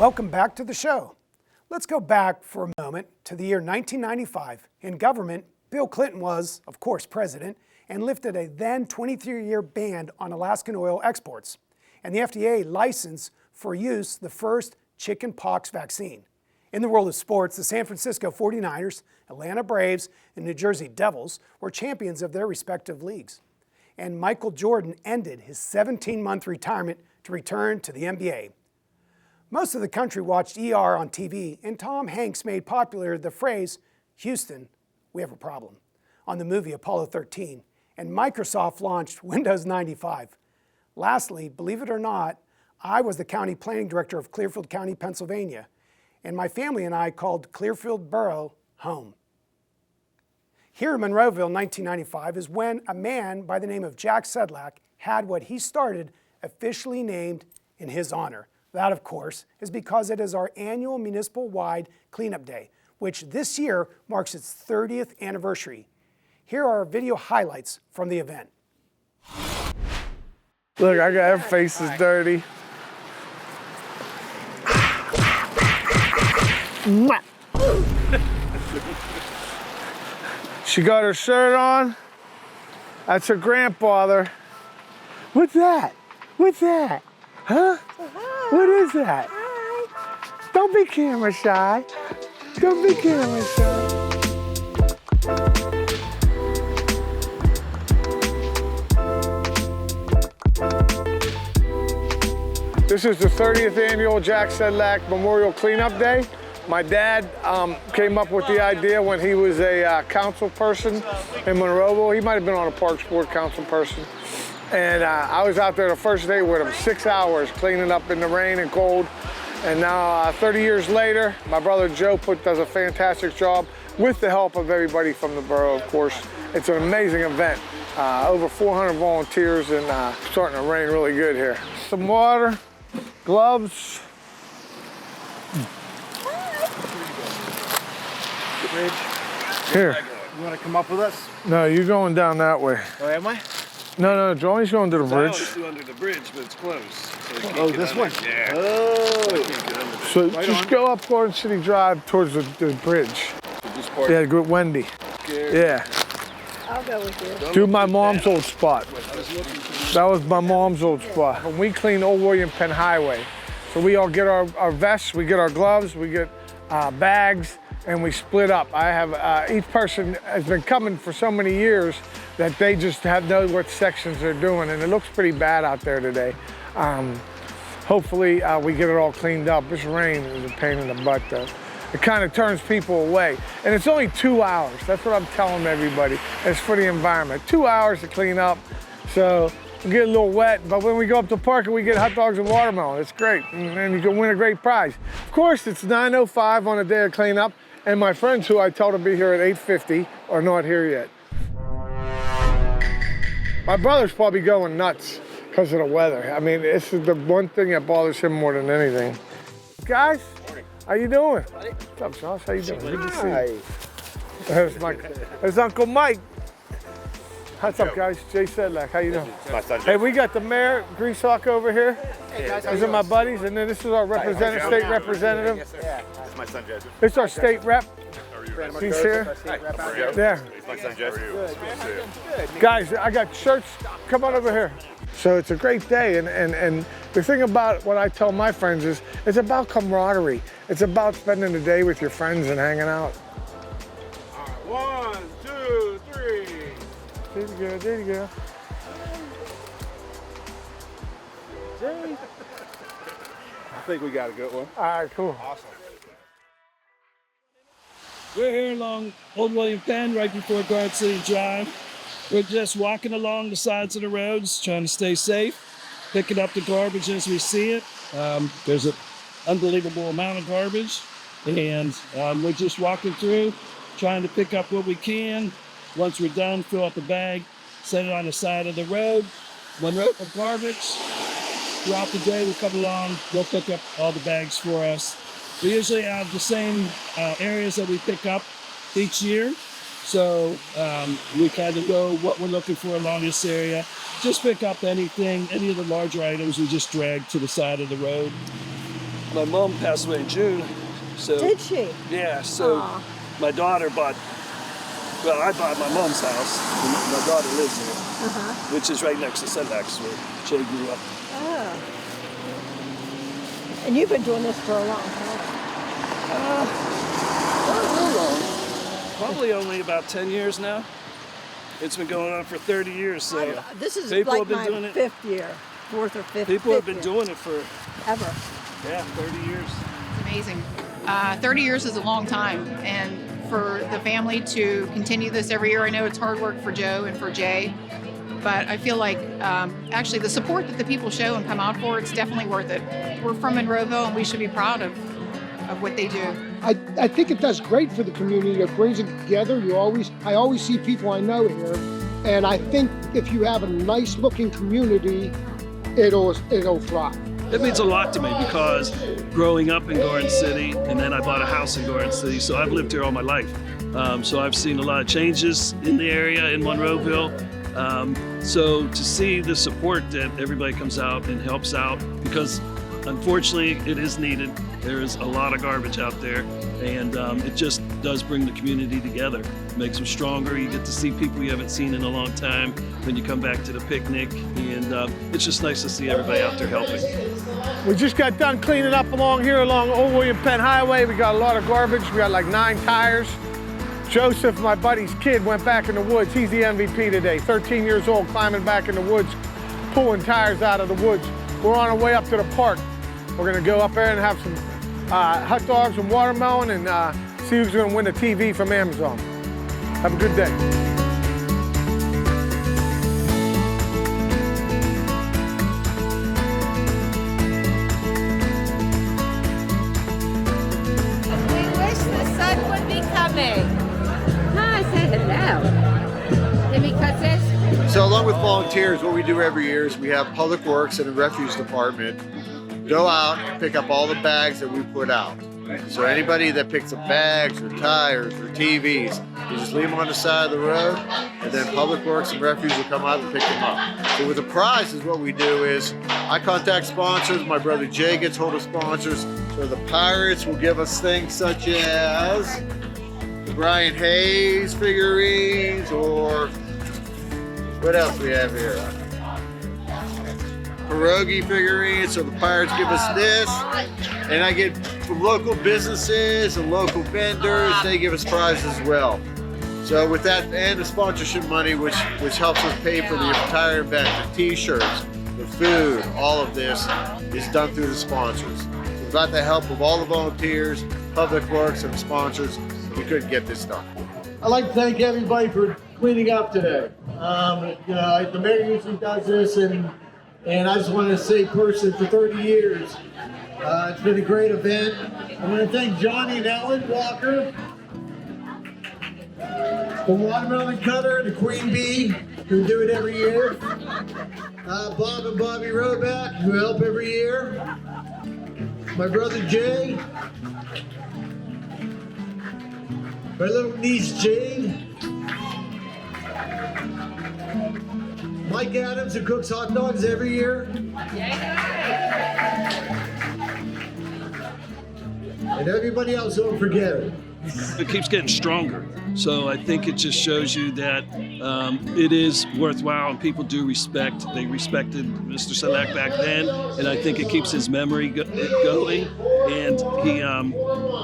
Welcome back to the show. Let's go back for a moment to the year 1995. In government, Bill Clinton was, of course, president and lifted a then 23-year ban on Alaskan oil exports. And the FDA licensed for use the first chickenpox vaccine. In the world of sports, the San Francisco 49ers, Atlanta Braves, and New Jersey Devils were champions of their respective leagues. And Michael Jordan ended his 17-month retirement to return to the NBA. Most of the country watched ER on TV, and Tom Hanks made popular the phrase, "Houston, we have a problem," on the movie Apollo 13, and Microsoft launched Windows 95. Lastly, believe it or not, I was the county planning director of Clearfield County, Pennsylvania, and my family and I called Clearfield Borough home. Here in Monroeville, 1995, is when a man by the name of Jack Sedlak had what he started officially named in his honor. That, of course, is because it is our annual municipal-wide cleanup day, which this year marks its 30th anniversary. Here are video highlights from the event. Look, I got her face is dirty. She got her shirt on. That's her grandfather. What's that? What's that? Huh? What is that? Hi. Don't be camera shy. Don't be camera shy. This is the 30th annual Jack Sedlak Memorial Cleanup Day. My dad came up with the idea when he was a council person in Monroeville. He might have been on a Parks Board council person. And I was out there the first day with him, 6 hours cleaning up in the rain and cold. And now 30 years later, my brother Joe does a fantastic job with the help of everybody from the borough, of course. It's an amazing event. Over 400 volunteers and starting to rain really good here. Some water, gloves. Here. You want to come up with us? No, you're going down that way. Oh, am I? No, Johnny's going to the bridge. I do under the bridge, but it's closed. So this one? Yeah. So right just go up Garden City Drive towards the bridge. Yeah, good Wendy. Yeah. I'll go with you. Do my mom's old spot. That was my mom's old spot. When we clean Old William Penn Highway, so we all get our vests, we get our gloves, we get bags, and we split up. I have, each person has been coming for so many years that they just know what sections they're doing, and it looks pretty bad out there today. Hopefully we get it all cleaned up. This rain is a pain in the butt though. It kind of turns people away. And it's only 2 hours. That's what I'm telling everybody. It's for the environment. 2 hours to clean up. So we get a little wet, but when we go up to the park and we get hot dogs and watermelon, it's great. And you can win a great prize. Of course, it's 9:05 on a day of cleanup, and my friends who I tell to be here at 8:50 are not here yet. My brother's probably going nuts because of the weather. I mean, this is the one thing that bothers him more than anything. Guys, how you doing? What's up, Josh? How you doing? Good to see you. There's Uncle Mike. What's up, guys? Jay Sedlak. How you doing? My son, hey, we got the mayor, Greasehock, over here. Hey, guys. These are my buddies, and then this is our representative, state representative. Yes, sir. This is my son, Joseph. It's our state rep. He's here. Yeah. It's my son, Joseph. Good. Guys, I got shirts. Come on over here. So it's a great day, and the thing about what I tell my friends is it's about camaraderie. It's about spending the day with your friends and hanging out. All right, 1, 2, 3. There you go, there you go. I think we got a good one. All right, cool. Awesome. We're here along Old William Penn, right before Garden City Drive. We're just walking along the sides of the roads, trying to stay safe, picking up the garbage as we see it. There's an unbelievable amount of garbage, and we're just walking through, trying to pick up what we can. Once we're done, fill up the bag, set it on the side of the road. When we're out of garbage, throughout the day we come along, they'll pick up all the bags for us. We usually have the same areas that we pick up each year. So we kind of know what we're looking for along this area. Just pick up anything, any of the larger items we just drag to the side of the road. my mom passed away in June. So Did she? yeah, so Aw. my daughter bought. Well, I bought my mom's house. And my daughter lives there, which is right next to Sedlacs, where Jay grew up. Oh. And you've been doing this for a long time. Not real long. Probably only about 10 years now. It's been going on for 30 years, so This is people like have been my doing it. 5th year, 4th or 5th. People have been year. doing it for, Ever. yeah, 30 years. Amazing. 30 years is a long time, and for the family to continue this every year, I know it's hard work for Joe and for Jay, but I feel like actually the support that the people show and come out for, it's definitely worth it. We're from Monroeville, and we should be proud of what they do. I think it does great for the community. It brings it together. I always see people I know here, and I think if you have a nice looking community, it'll thrive. It means a lot to me because growing up in Garden City, and then I bought a house in Garden City, so I've lived here all my life. So I've seen a lot of changes in the area in Monroeville. So to see the support that everybody comes out and helps out, because unfortunately it is needed. There is a lot of garbage out there, and it just does bring the community together. It makes them stronger. You get to see people you haven't seen in a long time when you come back to the picnic, and it's just nice to see everybody out there helping. We just got done cleaning up along here along Old William Penn Highway. We got a lot of garbage. We got like 9 tires. Joseph, my buddy's kid, went back in the woods. He's the MVP today. 13 years old, climbing back in the woods, pulling tires out of the woods. We're on our way up to the park. We're gonna go up there and have some hot dogs and watermelon and see who's gonna win the TV from Amazon. Have a good day. We wish the sun would be coming. Hi, say hello. Let me cut this. So along with volunteers, what we do every year is we have Public Works and the Refuse Department go out and pick up all the bags that we put out. So anybody that picks up bags or tires or TVs, you just leave them on the side of the road, and then Public Works and Refuse will come out and pick them up. So with the prizes, what we do is I contact sponsors. My brother Jay gets hold of sponsors. So the Pirates will give us things such as the Brian Hayes figurines, or what else we have here? Pierogi figurines. So the Pirates give us this, and I get from local businesses and local vendors, they give us prizes as well. So with that, and the sponsorship money, which helps us pay for the entire event, the t-shirts, the food, all of this is done through the sponsors. So without the help of all the volunteers, Public Works, and sponsors, we couldn't get this done. I'd like to thank everybody for cleaning up today. The mayor usually does this, and I just want to say personally, for 30 years, it's been a great event. I want to thank Johnny and Ellen Walker, the Watermelon Cutter, the Queen Bee, who do it every year, Bob and Bobby Roback, who help every year, my brother Jay, my little niece Jade, Mike Adams, who cooks hot dogs every year, and everybody else, don't forget it. It keeps getting stronger. So I think it just shows you that it is worthwhile, and people do respect. They respected Mr. Selak back then, and I think it keeps his memory going. And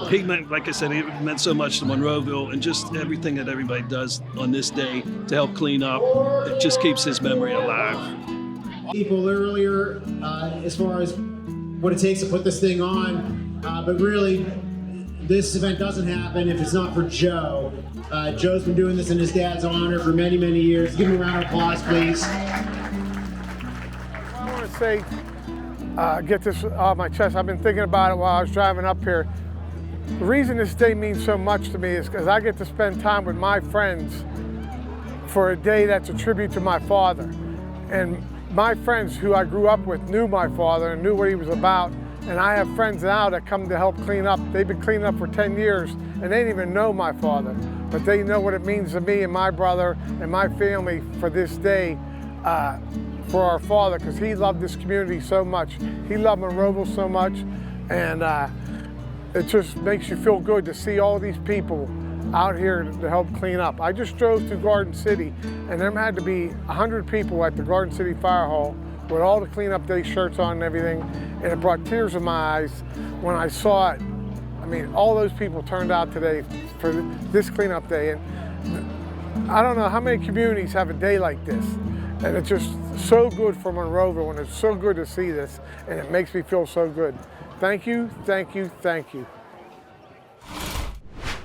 he meant, like I said, he meant so much to Monroeville, and just everything that everybody does on this day to help clean up, it just keeps his memory alive. People earlier, as far as what it takes to put this thing on, but really, this event doesn't happen if it's not for Joe. Joe's been doing this in his dad's honor for many, many years. Give him a round of applause, please. I want to say, get this off my chest. I've been thinking about it while I was driving up here. The reason this day means so much to me is because I get to spend time with my friends for a day that's a tribute to my father. And my friends who I grew up with knew my father and knew what he was about. And I have friends now that come to help clean up. They've been cleaning up for 10 years, and they didn't even know my father. But they know what it means to me and my brother and my family for this day, for our father, because he loved this community so much. He loved Monroeville so much. And it just makes you feel good to see all these people out here to help clean up. I just drove through Garden City, and there had to be 100 people at the Garden City Fire Hall with all the cleanup day shirts on and everything, and it brought tears to my eyes when I saw it. I mean, all those people turned out today for this cleanup day, and I don't know how many communities have a day like this, and it's just so good for Monroeville, and it's so good to see this, and it makes me feel so good. Thank you, thank you, thank you.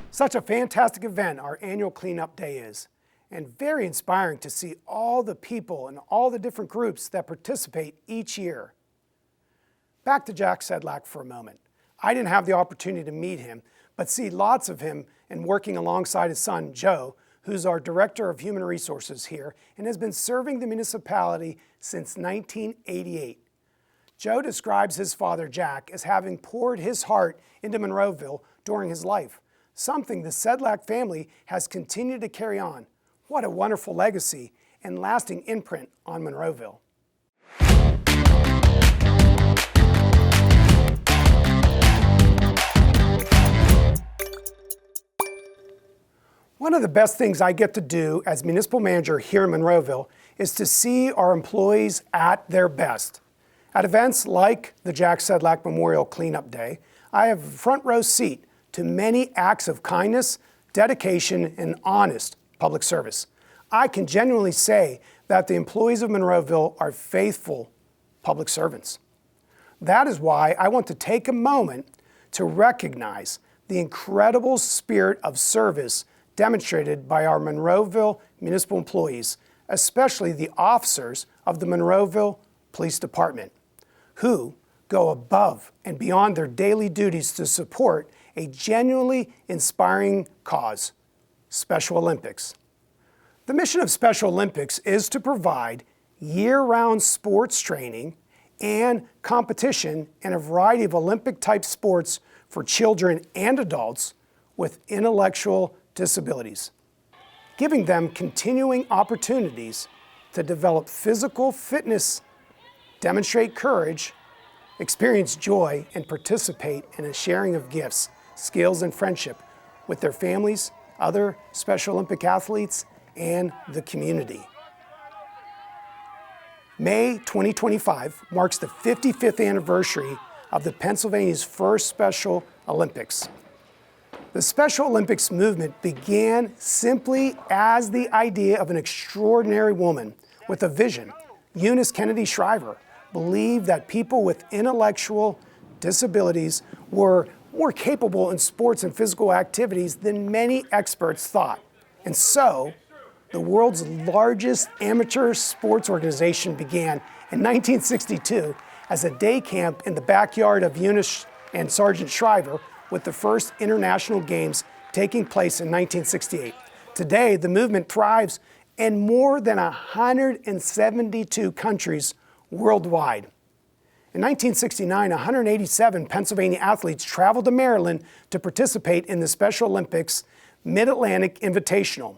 Such a fantastic event our annual cleanup day is, and very inspiring to see all the people and all the different groups that participate each year. Back to Jack Sedlak for a moment. I didn't have the opportunity to meet him, but see lots of him and working alongside his son, Joe, who's our Director of Human Resources here and has been serving the municipality since 1988. Joe describes his father, Jack, as having poured his heart into Monroeville during his life, something the Sedlak family has continued to carry on. What a wonderful legacy and lasting imprint on Monroeville. One of the best things I get to do as municipal manager here in Monroeville is to see our employees at their best. At events like the Jack Sedlak Memorial Cleanup Day, I have a front row seat to many acts of kindness, dedication, and honest public service. I can genuinely say that the employees of Monroeville are faithful public servants. That is why I want to take a moment to recognize the incredible spirit of service demonstrated by our Monroeville municipal employees, especially the officers of the Monroeville Police Department, who go above and beyond their daily duties to support a genuinely inspiring cause, Special Olympics. The mission of Special Olympics is to provide year-round sports training and competition in a variety of Olympic-type sports for children and adults with intellectual disabilities, giving them continuing opportunities to develop physical fitness, demonstrate courage, experience joy, and participate in a sharing of gifts, skills, and friendship with their families, other Special Olympic athletes, and the community. May 2025 marks the 55th anniversary of the Pennsylvania's first Special Olympics. The Special Olympics movement began simply as the idea of an extraordinary woman with a vision. Eunice Kennedy Shriver believed that people with intellectual disabilities were more capable in sports and physical activities than many experts thought. And so, the world's largest amateur sports organization began in 1962 as a day camp in the backyard of Eunice and Sergeant Shriver, with the first international games taking place in 1968. Today, the movement thrives in more than 172 countries worldwide. In 1969, 187 Pennsylvania athletes traveled to Maryland to participate in the Special Olympics Mid-Atlantic Invitational.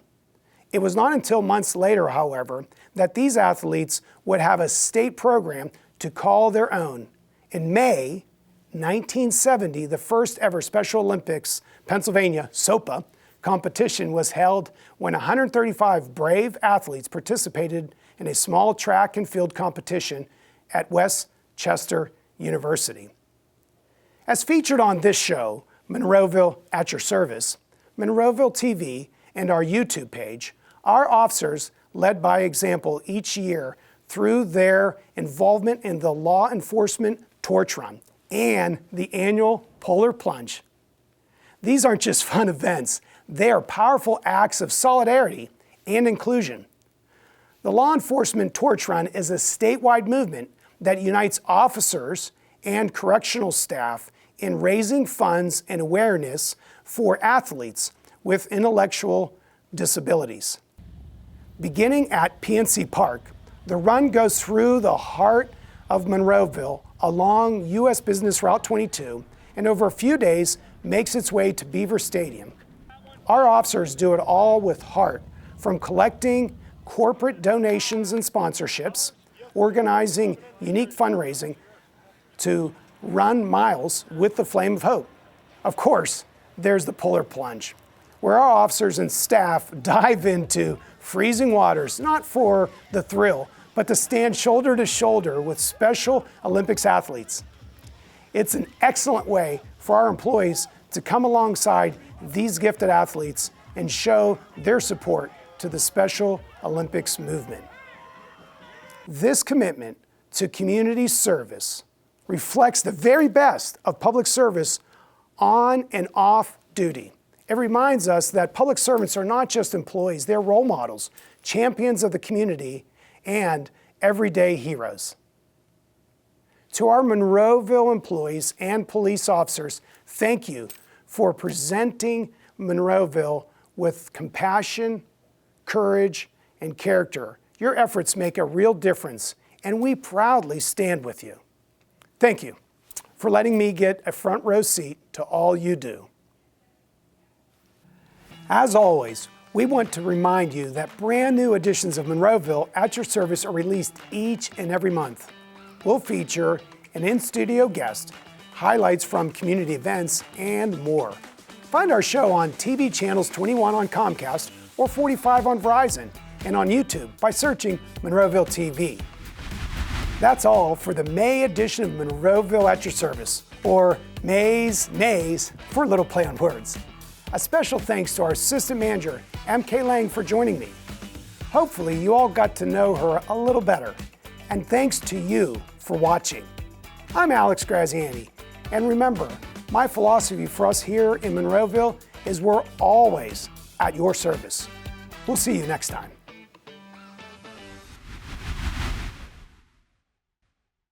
It was not until months later, however, that these athletes would have a state program to call their own. In May 1970, the first ever Special Olympics Pennsylvania SOPA competition was held when 135 brave athletes participated in a small track and field competition at Westchester University. As featured on this show, Monroeville at Your Service, Monroeville TV, and our YouTube page, our officers led by example each year through their involvement in the law enforcement torch run and the annual Polar Plunge. These aren't just fun events, they are powerful acts of solidarity and inclusion. The Law Enforcement Torch Run is a statewide movement that unites officers and correctional staff in raising funds and awareness for athletes with intellectual disabilities. Beginning at PNC Park, the run goes through the heart of Monroeville along U.S. Business Route 22 and over a few days makes its way to Beaver Stadium. Our officers do it all with heart, from collecting corporate donations and sponsorships, organizing unique fundraising, to run miles with the Flame of Hope. Of course, there's the Polar Plunge, where our officers and staff dive into freezing waters, not for the thrill, but to stand shoulder to shoulder with Special Olympics athletes. It's an excellent way for our employees to come alongside these gifted athletes and show their support to the Special Olympics movement. This commitment to community service reflects the very best of public service on and off duty. It reminds us that public servants are not just employees, they're role models, champions of the community, and everyday heroes. To our Monroeville employees and police officers, thank you for presenting Monroeville with compassion, courage, and character. Your efforts make a real difference, and we proudly stand with you. Thank you for letting me get a front row seat to all you do. As always, we want to remind you that brand new editions of Monroeville at your service are released each and every month. We'll feature an in-studio guest, highlights from community events, and more. Find our show on TV channels 21 on Comcast or 45 on Verizon and on YouTube by searching Monroeville TV. That's all for the May edition of Monroeville at your service, or May's Nays for a little play on words. A special thanks to our assistant manager, MK Lang, for joining me. Hopefully you all got to know her a little better, and thanks to you for watching. I'm Alex Graziani, and remember, my philosophy for us here in Monroeville is we're always at your service. We'll see you next time.